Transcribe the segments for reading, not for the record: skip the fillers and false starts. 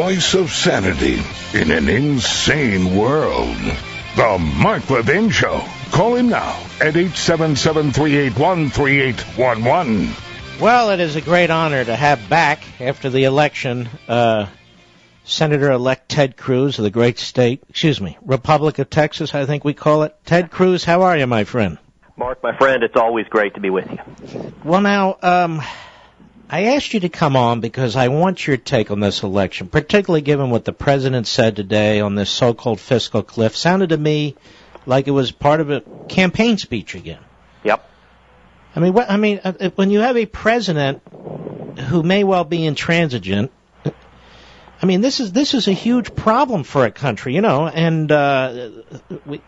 voice of sanity in an insane world. The Mark Levin Show. Call him now at 877-381-3811. Well, it is a great honor to have back, after the election, Senator-Elect Ted Cruz of the great state, Republic of Texas, I think we call it. Ted Cruz, how are you, my friend? Mark, my friend, it's always great to be with you. Well, now, I asked you to come on because I want your take on this election, particularly given what the president said today on this so-called fiscal cliff. Sounded to me like it was part of a campaign speech again. Yep. When you have a president who may well be intransigent, this is a huge problem for a country, and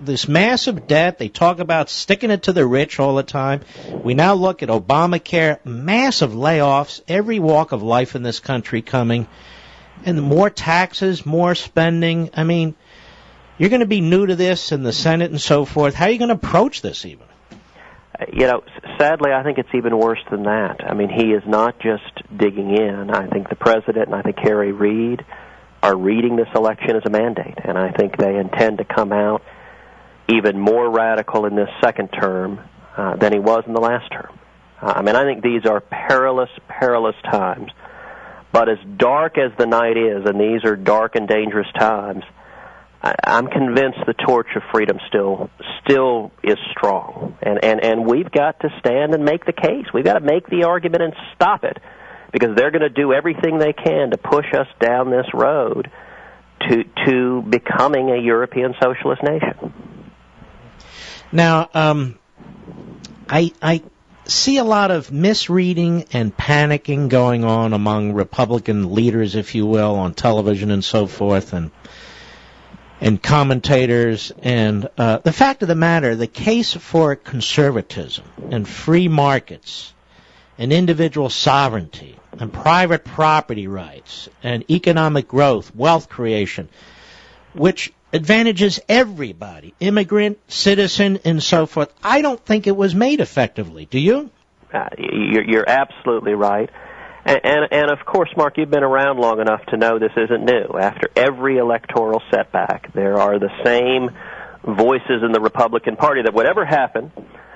this massive debt, they talk about sticking it to the rich all the time. We now look at Obamacare, massive layoffs, every walk of life in this country coming, and more taxes, more spending. You're going to be new to this in the Senate and so forth. How are you going to approach this even? Sadly, I think it's even worse than that. He is not just digging in. I think the president and I think Harry Reid are reading this election as a mandate, and I think they intend to come out even more radical in this second term than he was in the last term. I think these are perilous, perilous times. But as dark as the night is, and these are dark and dangerous times, I'm convinced the torch of freedom still is strong, and we've got to stand and make the case. We've got to make the argument and stop it, because they're going to do everything they can to push us down this road to becoming a European socialist nation. Now, I see a lot of misreading and panicking going on among Republican leaders, if you will, on television and so forth, and commentators, and the fact of the matter, the case for conservatism and free markets and individual sovereignty and private property rights and economic growth, wealth creation, which advantages everybody, immigrant, citizen, and so forth, I don't think it was made effectively. Do you? You're absolutely right. And of course, Mark, you've been around long enough to know this isn't new. After every electoral setback, there are the same voices in the Republican Party that whatever happened,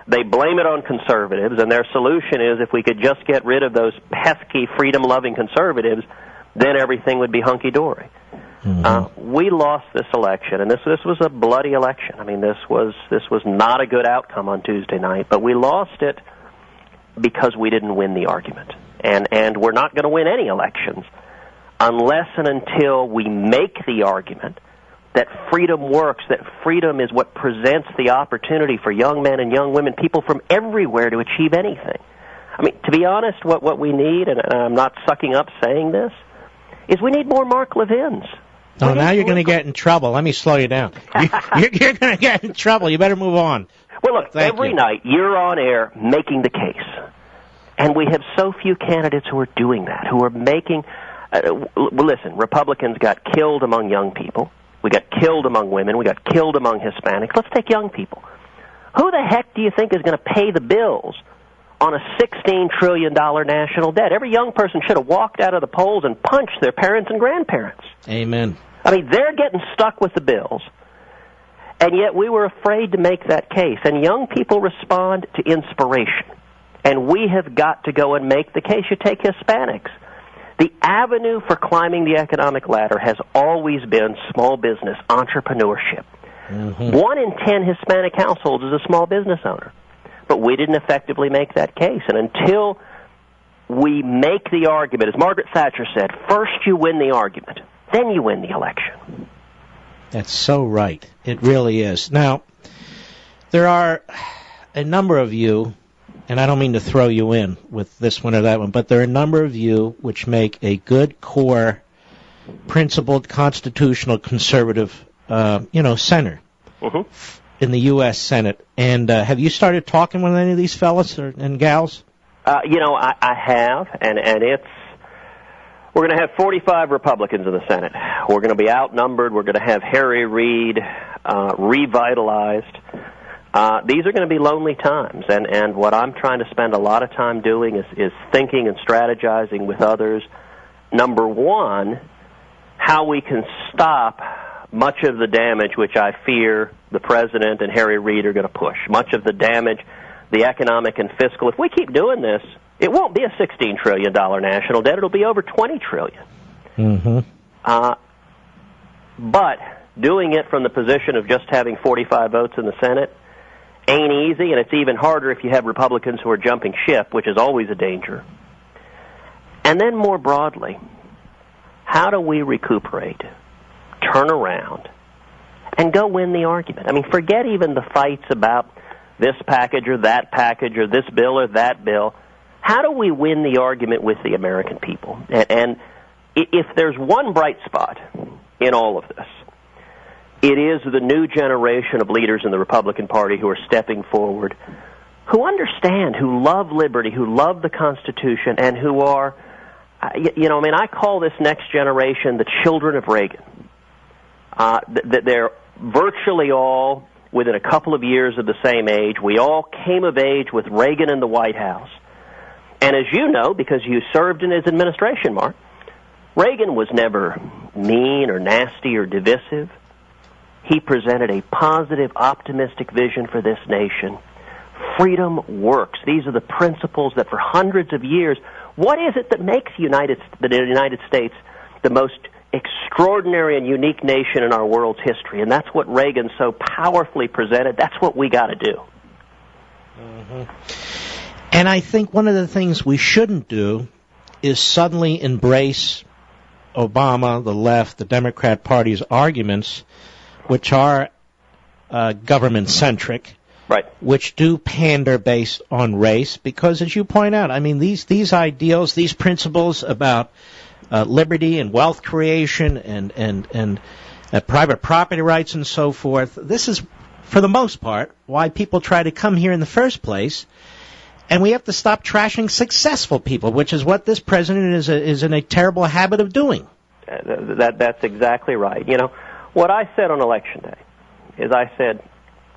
they blame it on conservatives, and their solution is if we could just get rid of those pesky, freedom-loving conservatives, then everything would be hunky-dory. Mm-hmm. We lost this election, and this was a bloody election. This was not a good outcome on Tuesday night, but we lost it because we didn't win the argument. And we're not going to win any elections unless and until we make the argument that freedom works, that freedom is what presents the opportunity for young men and young women, people from everywhere, to achieve anything. To be honest, what we need, and I'm not sucking up saying this, is we need more Mark Levins. Oh, now you're going to get in trouble. Let me slow you down. You're going to get in trouble. You better move on. Well, look, every night you're on air making the case. And we have so few candidates who are doing that, who are making... listen, Republicans got killed among young people. We got killed among women. We got killed among Hispanics. Let's take young people. Who the heck do you think is going to pay the bills on a $16 trillion national debt? Every young person should have walked out of the polls and punched their parents and grandparents. Amen. They're getting stuck with the bills. And yet we were afraid to make that case. And young people respond to inspiration. And we have got to go and make the case. You take Hispanics. The avenue for climbing the economic ladder has always been small business, entrepreneurship. Mm-hmm. 1 in 10 Hispanic households is a small business owner. But we didn't effectively make that case. And until we make the argument, as Margaret Thatcher said, first you win the argument, then you win the election. That's so right. It really is. Now, there are a number of you, and I don't mean to throw you in with this one or that one, but there are a number of you which make a good core, principled, constitutional, conservative, center in the U.S. Senate. And have you started talking with any of these fellas and gals? I have, and it's... We're going to have 45 Republicans in the Senate. We're going to be outnumbered. We're going to have Harry Reid revitalized. These are going to be lonely times, and what I'm trying to spend a lot of time doing is thinking and strategizing with others. Number one, how we can stop much of the damage which I fear the President and Harry Reid are going to push. Much of the damage, the economic and fiscal. If we keep doing this, it won't be a $16 trillion national debt. It'll be over $20 trillion. Mm-hmm. But doing it from the position of just having 45 votes in the Senate ain't easy, and it's even harder if you have Republicans who are jumping ship, which is always a danger. And then more broadly, how do we recuperate, turn around, and go win the argument? I mean, forget even the fights about this package or this bill or that bill. How do we win the argument with the American people? And if there's one bright spot in all of this, it is the new generation of leaders in the Republican Party who are stepping forward, who understand, who love liberty, who love the Constitution, and who are, I call this next generation the children of Reagan. They're virtually all within a couple of years of the same age. We all came of age with Reagan in the White House. And as you know, because you served in his administration, Mark, Reagan was never mean or nasty or divisive. He presented a positive, optimistic vision for this nation. Freedom works. These are the principles that for hundreds of years, what is it that makes the United States the most extraordinary and unique nation in our world's history? And that's what Reagan so powerfully presented. That's what we got to do. Mm-hmm. And I think one of the things we shouldn't do is suddenly embrace Obama, the left, the Democrat Party's arguments, which are government-centric, right, which do pander based on race, because as you point out, I mean, these ideals, these principles about liberty and wealth creation and private property rights and so forth, this is, for the most part, why people try to come here in the first place. And we have to stop trashing successful people, which is what this president is in a terrible habit of doing. That's exactly right. You know, what I said on Election Day is I said,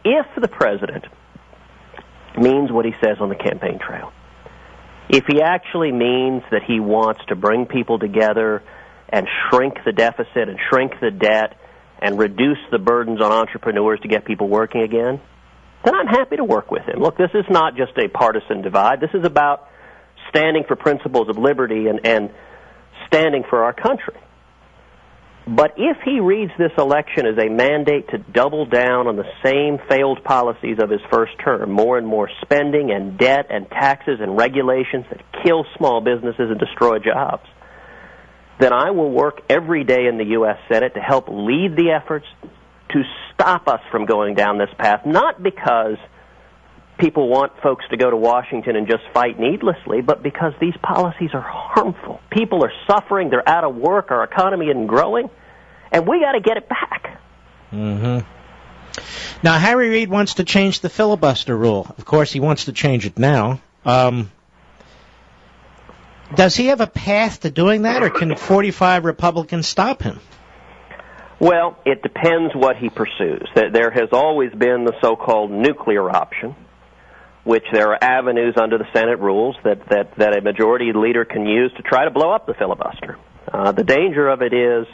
if the president means what he says on the campaign trail, if he actually means that he wants to bring people together and shrink the deficit and shrink the debt and reduce the burdens on entrepreneurs to get people working again, then I'm happy to work with him. Look, this is not just a partisan divide. This is about standing for principles of liberty and standing for our country. But if he reads this election as a mandate to double down on the same failed policies of his first term, more and more spending and debt and taxes and regulations that kill small businesses and destroy jobs, then I will work every day in the U.S. Senate to help lead the efforts to stop us from going down this path, not because people want folks to go to Washington and just fight needlessly, but because these policies are harmful. People are suffering, they're out of work, our economy isn't growing, and we got to get it back. Mm-hmm. Now, Harry Reid wants to change the filibuster rule. Of course, he wants to change it now. Does he have a path to doing that, or can 45 Republicans stop him? Well, it depends what he pursues. There has always been the so-called nuclear option, which there are avenues under the Senate rules that a majority leader can use to try to blow up the filibuster. The danger of it is,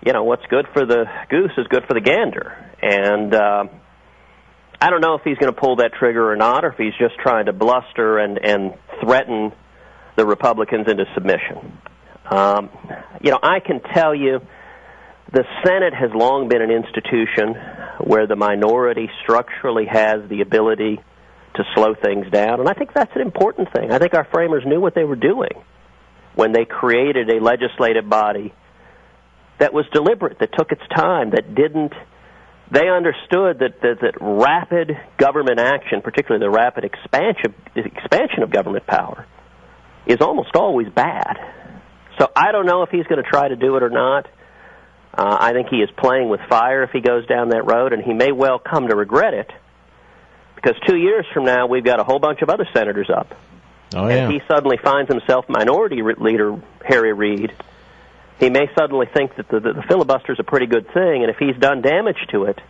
what's good for the goose is good for the gander. And I don't know if he's going to pull that trigger or not, or if he's just trying to bluster and threaten the Republicans into submission. I can tell you, the Senate has long been an institution where the minority structurally has the ability to slow things down, and I think that's an important thing. I think our framers knew what they were doing when they created a legislative body that was deliberate, that took its time, they understood that rapid government action, particularly the rapid expansion of government power, is almost always bad. So I don't know if he's going to try to do it or not. I think he is playing with fire if he goes down that road, and he may well come to regret it, because 2 years from now we've got a whole bunch of other senators up. Oh, yeah. And he suddenly finds himself minority leader Harry Reid. He may suddenly think that the filibuster is a pretty good thing, and if he's done damage to it,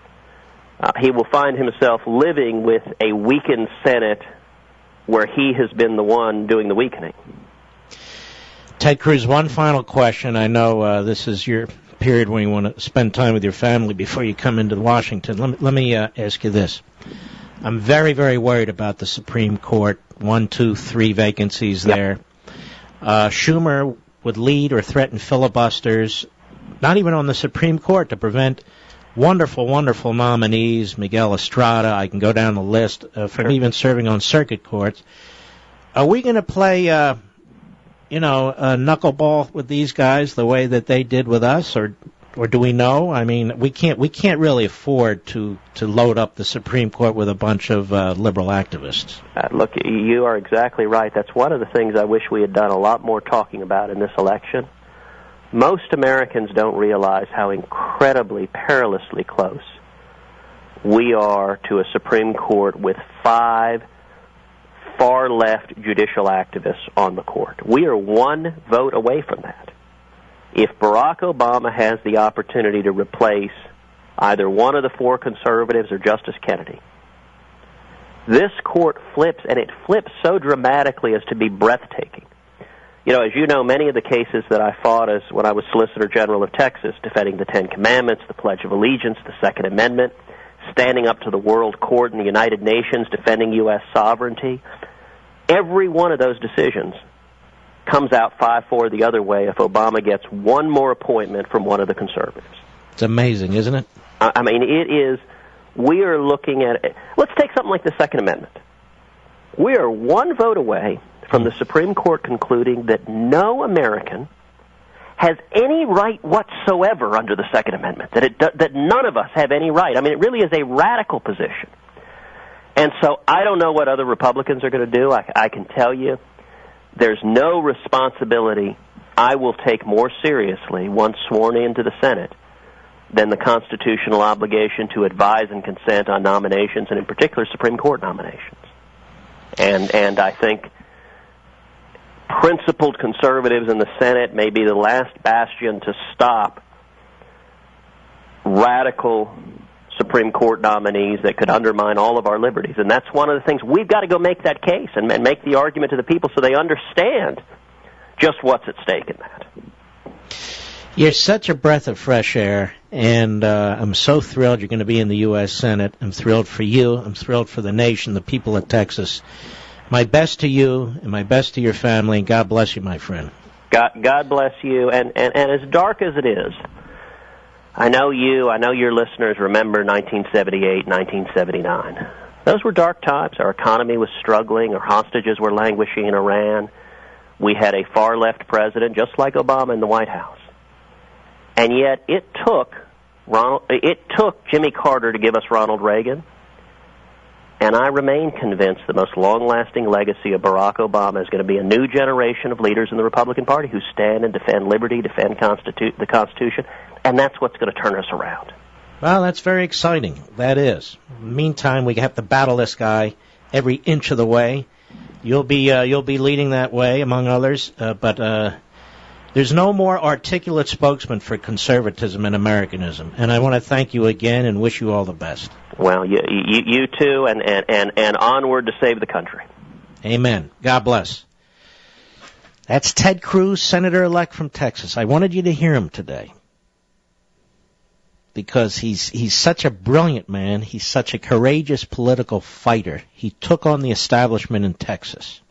he will find himself living with a weakened Senate where he has been the one doing the weakening. Ted Cruz, one final question. I know this is your period when you want to spend time with your family before you come into Washington. Let me ask you this. I'm very, very worried about the Supreme Court. 1, 2, 3 vacancies there. Schumer would lead or threaten filibusters, not even on the Supreme Court, to prevent wonderful, wonderful nominees, Miguel Estrada, I can go down the list, from even serving on circuit courts. Are we going to play, knuckleball with these guys the way that they did with us, or do we know? I mean, we can't really afford to load up the Supreme Court with a bunch of liberal activists. Look, you are exactly right. That's one of the things I wish we had done a lot more talking about in this election. Most Americans don't realize how incredibly, perilously close we are to a Supreme Court with 5 far-left judicial activists on the court. We are 1 vote away from that. If Barack Obama has the opportunity to replace either one of the 4 conservatives or Justice Kennedy, this court flips, and it flips so dramatically as to be breathtaking. As you know, many of the cases that I fought as when I was Solicitor General of Texas, defending the 10 Commandments, the Pledge of Allegiance, the Second Amendment, standing up to the World Court and the United Nations, defending U.S. sovereignty, every one of those decisions comes out 5-4 the other way if Obama gets one more appointment from one of the conservatives. It's amazing, isn't it? I mean, it is. We are looking at it. Let's take something like the Second Amendment. We are 1 vote away from the Supreme Court concluding that no American has any right whatsoever under the Second Amendment, that none of us have any right. I mean, it really is a radical position. And so I don't know what other Republicans are going to do. I can tell you there's no responsibility I will take more seriously once sworn into the Senate than the constitutional obligation to advise and consent on nominations, and in particular Supreme Court nominations. And I think principled conservatives in the Senate may be the last bastion to stop radical Supreme Court nominees that could undermine all of our liberties. And that's one of the things we've got to go make that case and make the argument to the people so they understand just what's at stake in that. You're such a breath of fresh air, and I'm so thrilled you're going to be in the U.S. Senate. I'm thrilled for you. I'm thrilled for the nation, the people of Texas. My best to you and my best to your family. God bless you, my friend. God bless you. And as dark as it is, I know your listeners remember 1978, 1979. Those were dark times. Our economy was struggling. Our hostages were languishing in Iran. We had a far-left president, just like Obama, in the White House. And yet it took Jimmy Carter to give us Ronald Reagan. And I remain convinced the most long-lasting legacy of Barack Obama is going to be a new generation of leaders in the Republican Party who stand and defend liberty, defend the Constitution, and that's what's going to turn us around. Well, that's very exciting. That is. Meantime, we have to battle this guy every inch of the way. You'll be leading that way, among others, but there's no more articulate spokesman for conservatism and Americanism. And I want to thank you again and wish you all the best. Well, you too, and onward to save the country. Amen. God bless. That's Ted Cruz, Senator-Elect from Texas. I wanted you to hear him today because he's such a brilliant man. He's such a courageous political fighter. He took on the establishment in Texas.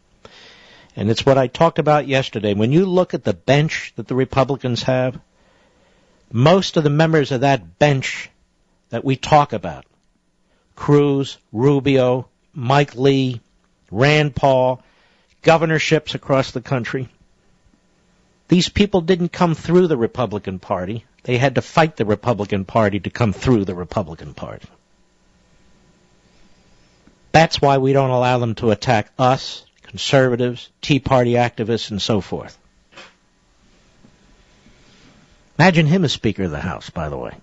And it's what I talked about yesterday. When you look at the bench that the Republicans have, most of the members of that bench that we talk about, Cruz, Rubio, Mike Lee, Rand Paul, governorships across the country, these people didn't come through the Republican Party. They had to fight the Republican Party to come through the Republican Party. That's why we don't allow them to attack us, conservatives, Tea Party activists, and so forth. Imagine him as Speaker of the House, by the way.